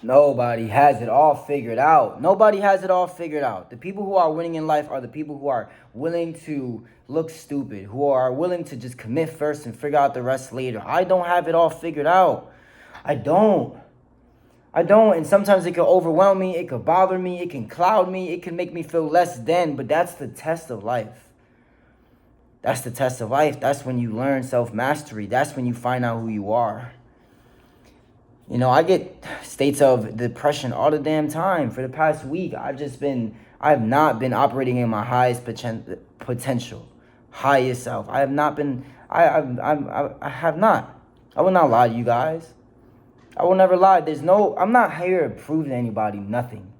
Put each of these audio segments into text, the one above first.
Nobody has it all figured out. Nobody has it all figured out. The people who are winning in life are the people who are willing to look stupid, who are willing to just commit first and figure out the rest later. I don't have it all figured out. I don't. I don't. And sometimes it can overwhelm me. It could bother me. It can cloud me. It can make me feel less than. But that's the test of life. That's the test of life. That's when you learn self-mastery. That's when you find out who you are. You know, I get states of depression all the damn time. For the past week, I have not been operating in my highest potential, highest self. I have not been, I have not. I will not lie to you guys. I will never lie. I'm not here to prove to anybody nothing.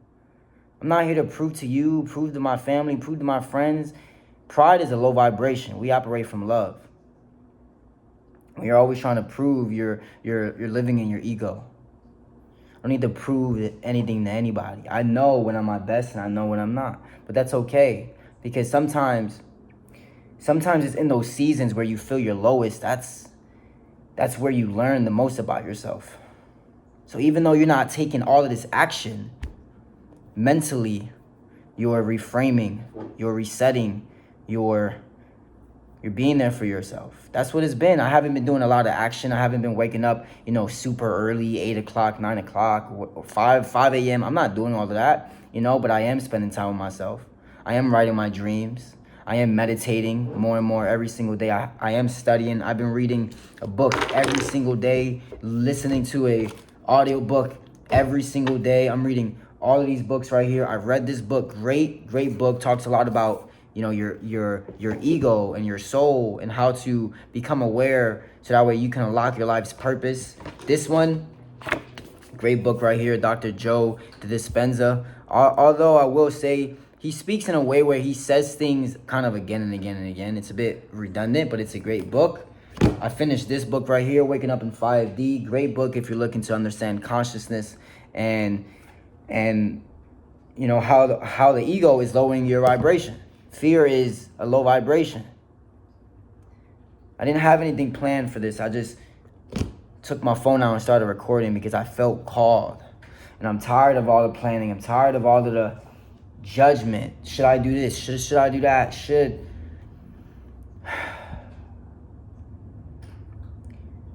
I'm not here to prove to you, prove to my family, prove to my friends. Pride is a low vibration. We operate from love. You're always trying to prove you're living in your ego. I don't need to prove anything to anybody. I know when I'm my best and I know when I'm not. But that's okay. Because sometimes it's in those seasons where you feel your lowest, that's where you learn the most about yourself. So even though you're not taking all of this action, mentally, you're reframing, you're resetting, you're being there for yourself. That's what it's been. I haven't been doing a lot of action. I haven't been waking up, super early, 8 o'clock, 9 o'clock, or 5 a.m. I'm not doing all of that, but I am spending time with myself. I am writing my dreams. I am meditating more and more every single day. I am studying. I've been reading a book every single day, listening to a audio book every single day. I'm reading all of these books right here. I've read this book, great book, talks a lot about your ego and your soul and how to become aware so that way you can unlock your life's purpose. This one, great book right here, Dr. Joe Dispenza. Although I will say he speaks in a way where he says things kind of again and again and again. It's a bit redundant, but it's a great book. I finished this book right here, Waking Up in 5D. Great book if you're looking to understand consciousness and how the ego is lowering your vibration. Fear is a low vibration. I didn't have anything planned for this. I just took my phone out and started recording because I felt called. And I'm tired of all the planning. I'm tired of all of the judgment. Should I do this? Should I do that?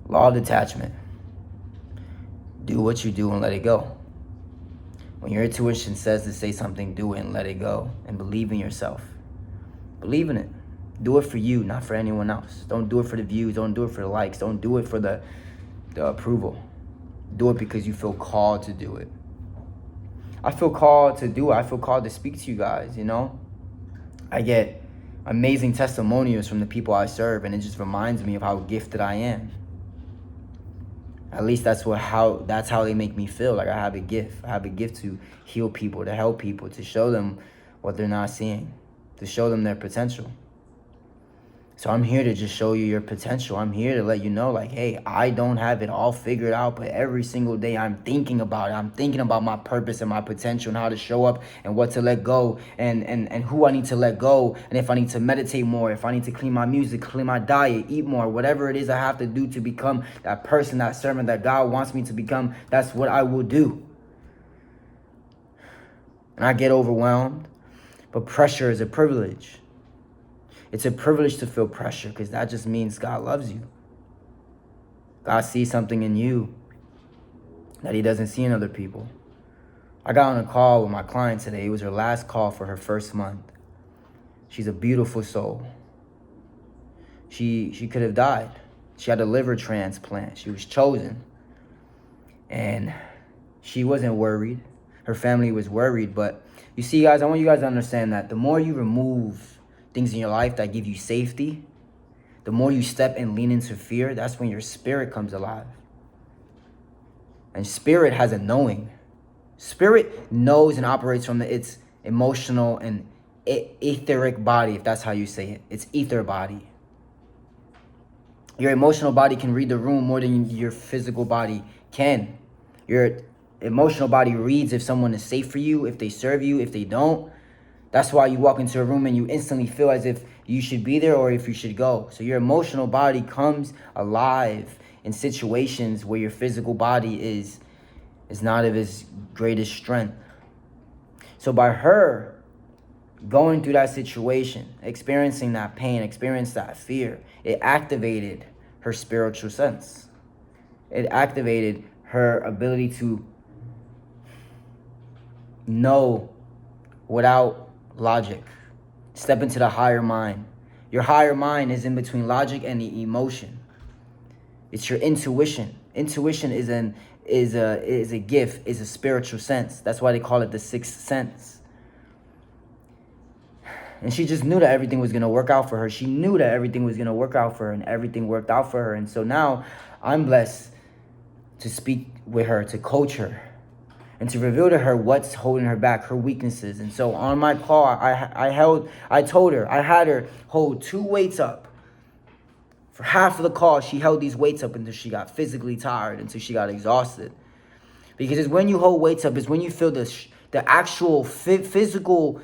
Law of detachment. Do what you do and let it go. When your intuition says to say something, do it and let it go. And believe in yourself. Believe in it. Do it for you, not for anyone else. Don't do it for the views. Don't do it for the likes. Don't do it for the approval. Do it because you feel called to do it. I feel called to do it. I feel called to speak to you guys, I get amazing testimonials from the people I serve, and it just reminds me of how gifted I am. At least that's how they make me feel. Like I have a gift. I have a gift to heal people, to help people, to show them what they're not seeing, to show them their potential. So I'm here to just show you your potential. I'm here to let you know, like, hey, I don't have it all figured out, but every single day I'm thinking about it. I'm thinking about my purpose and my potential and how to show up and what to let go and who I need to let go. And if I need to meditate more, if I need to clean my music, clean my diet, eat more, whatever it is I have to do to become that person, that servant that God wants me to become, that's what I will do. And I get overwhelmed, but pressure is a privilege. It's a privilege to feel pressure because that just means God loves you. God sees something in you that he doesn't see in other people. I got on a call with my client today. It was her last call for her first month. She's a beautiful soul. She could have died. She had a liver transplant. She was chosen. And she wasn't worried. Her family was worried. But you see, guys, I want you guys to understand that the more you remove things in your life that give you safety, the more you step and lean into fear, that's when your spirit comes alive. And spirit has a knowing. Spirit knows and operates from its emotional and etheric body, if that's how you say it. It's ether body. Your emotional body can read the room more than your physical body can. Your emotional body reads if someone is safe for you, if they serve you, if they don't. That's why you walk into a room and you instantly feel as if you should be there or if you should go. So your emotional body comes alive in situations where your physical body is It's not of his greatest strength. So by her going through that situation, experiencing that pain, experiencing that fear, it activated her spiritual sense. It activated her ability to know without logic. Step into the higher mind. Your higher mind is in between logic and the emotion. It's your intuition. Intuition is a gift, is a spiritual sense. That's why they call it the sixth sense. And she just knew that everything was going to work out for her. She knew that everything was going to work out for her, and everything worked out for her. And so now I'm blessed to speak with her, to coach her, and to reveal to her what's holding her back, her weaknesses. And so on my call, I had her hold 2 weights up. For half of the call, she held these weights up until she got physically tired, until she got exhausted. Because it's when you hold weights up, it's when you feel the actual physical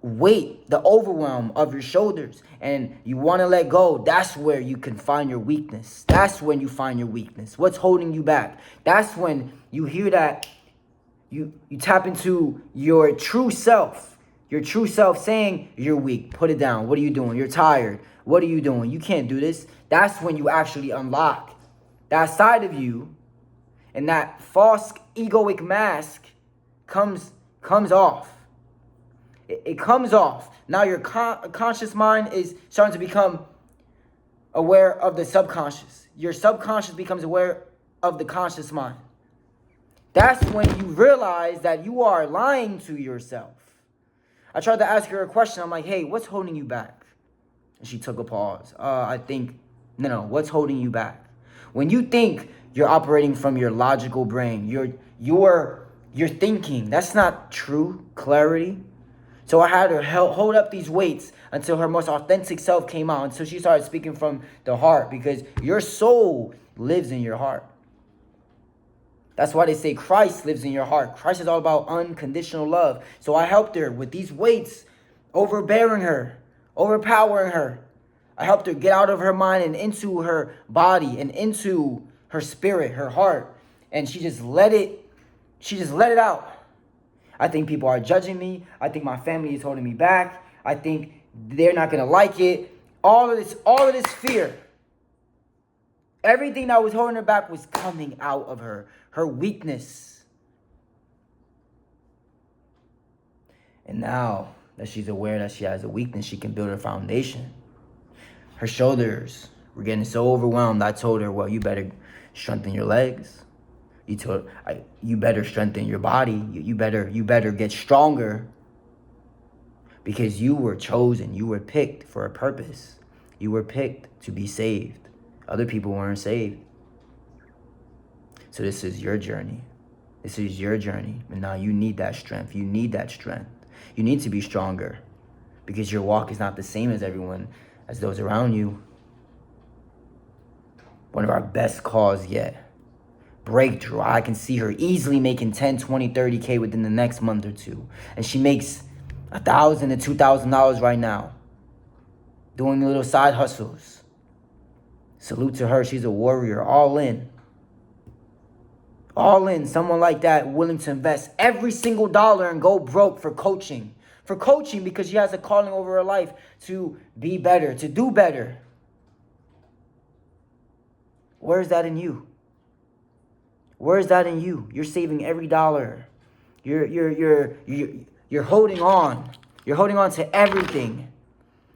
weight, the overwhelm of your shoulders, and you want to let go. That's where you can find your weakness. That's when you find your weakness. What's holding you back? That's when you hear that you tap into your true self. Your true self saying you're weak. Put it down. What are you doing? You're tired. What are you doing? You can't do this. That's when you actually unlock that side of you, and that false egoic mask comes off. It comes off. Now your conscious mind is starting to become aware of the subconscious. Your subconscious becomes aware of the conscious mind. That's when you realize that you are lying to yourself. I tried to ask her a question. I'm like, hey, what's holding you back? And she took a pause. I think, no, what's holding you back? When you think you're operating from your logical brain, you're thinking. That's not true clarity. So I had her hold up these weights until her most authentic self came out, until she started speaking from the heart, because your soul lives in your heart. That's why they say Christ lives in your heart. Christ is all about unconditional love. So I helped her with these weights, overbearing her, overpowering her. I helped her get out of her mind and into her body and into her spirit, her heart. And she just let it out. I think people are judging me. I think my family is holding me back. I think they're not going to like it. All of this fear. Everything that was holding her back was coming out of her weakness. And now that she's aware that she has a weakness, she can build her foundation. Her shoulders were getting so overwhelmed. I told her, well, you better strengthen your legs. You better strengthen your body. You better get stronger, because you were chosen. You were picked for a purpose. You were picked to be saved. Other people weren't saved. So this is your journey. This is your journey. And now you need that strength. You need that strength. You need to be stronger, because your walk is not the same as those around you. One of our best calls yet. Breakthrough. I can see her easily making 10, 20, 30K within the next month or two. And she makes $1,000 to $2,000 right now, doing little side hustles. Salute to her. She's a warrior. All in. All in. Someone like that willing to invest every single dollar and go broke for coaching. For coaching, because she has a calling over her life to be better, to do better. Where's that in you? Where's that in you? You're saving every dollar. You're holding on. You're holding on to everything.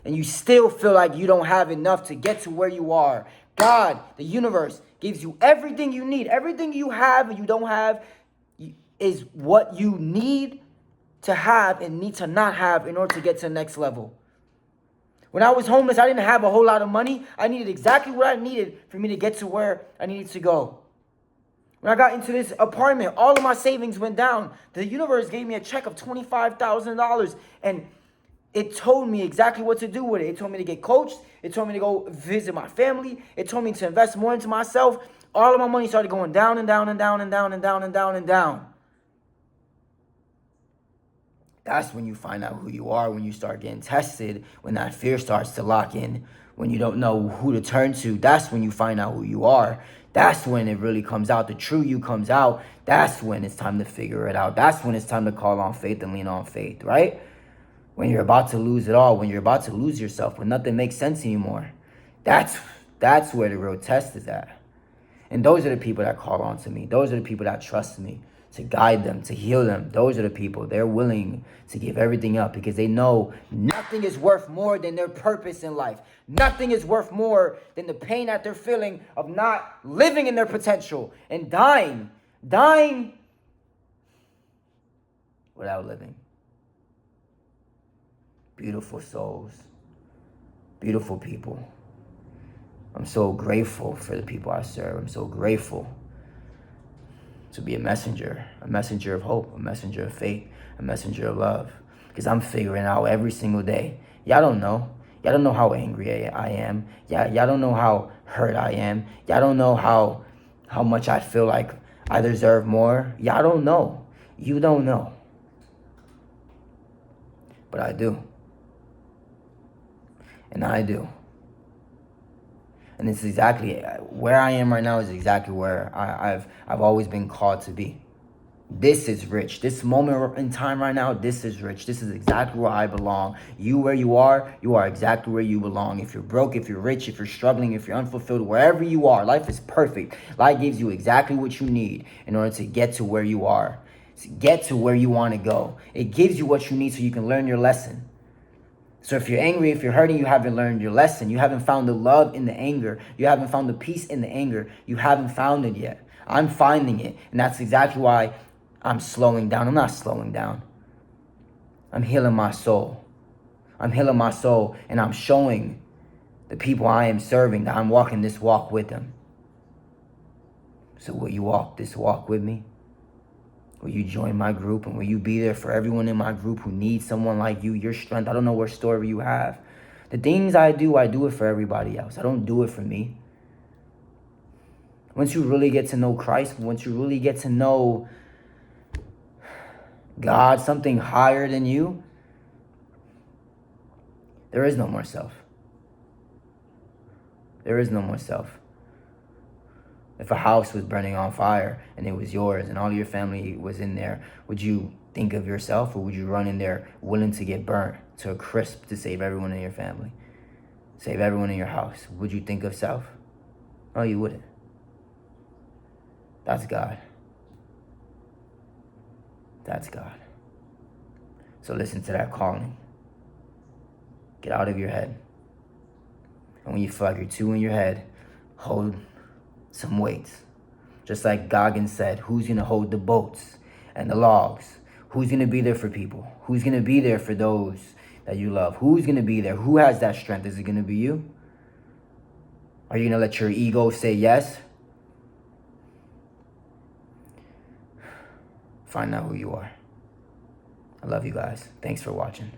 And you still feel like you don't have enough to get to where you are. God, the universe, gives you everything you need. Everything you have and you don't have is what you need to have and need to not have in order to get to the next level. When I was homeless, I didn't have a whole lot of money. I needed exactly what I needed for me to get to where I needed to go. When I got into this apartment, all of my savings went down. The universe gave me a check of $25,000, and it told me exactly what to do with it. It told me to get coached. It told me to go visit my family. It told me to invest more into myself. All of my money started going down and down and down and down and down and down and down. That's when you find out who you are, when you start getting tested, when that fear starts to lock in, when you don't know who to turn to. That's when you find out who you are. That's when it really comes out. The true you comes out. That's when it's time to figure it out. That's when it's time to call on faith and lean on faith, right? When you're about to lose it all, when you're about to lose yourself, when nothing makes sense anymore. That's where the real test is at. And those are the people that call on to me. Those are the people that trust me to guide them, to heal them. Those are the people. They're willing to give everything up because they know nothing is worth more than their purpose in life. Nothing is worth more than the pain that they're feeling of not living in their potential and dying without living. Beautiful souls, beautiful people. I'm so grateful for the people I serve. I'm so grateful to be a messenger of hope, a messenger of faith, a messenger of love. Because I'm figuring out every single day. Y'all don't know. Y'all don't know how angry I am. Y'all don't know how hurt I am. Y'all don't know how much I feel like I deserve more. Y'all don't know. You don't know. But I do. And I do. And it's exactly where I am right now is exactly where I've always been called to be. This is rich. This moment in time right now, this is rich. This is exactly where I belong. You where you are exactly where you belong. If you're broke, if you're rich, if you're struggling, if you're unfulfilled, wherever you are, life is perfect. Life gives you exactly what you need in order to get to where you are, to get to where you want to go. It gives you what you need so you can learn your lesson. So if you're angry, if you're hurting, you haven't learned your lesson. You haven't found the love in the anger. You haven't found the peace in the anger. You haven't found it yet. I'm finding it. And that's exactly why I'm slowing down. I'm not slowing down. I'm healing my soul. I'm healing my soul. And I'm showing the people I am serving that I'm walking this walk with them. So will you walk this walk with me? Will you join my group, and will you be there for everyone in my group who needs someone like you, your strength? I don't know what story you have. The things I do it for everybody else. I don't do it for me. Once you really get to know Christ, once you really get to know God, something higher than you, there is no more self. There is no more self. If a house was burning on fire and it was yours and all your family was in there, would you think of yourself, or would you run in there willing to get burnt to a crisp to save everyone in your family? Save everyone in your house. Would you think of self? No, you wouldn't. That's God. That's God. So listen to that calling. Get out of your head. And when you feel like you're too in your head, hold some weights. Just like Goggins said, who's going to hold the boats and the logs? Who's going to be there for people? Who's going to be there for those that you love? Who's going to be there? Who has that strength? Is it going to be you? Are you going to let your ego say yes? Find out who you are. I love you guys. Thanks for watching.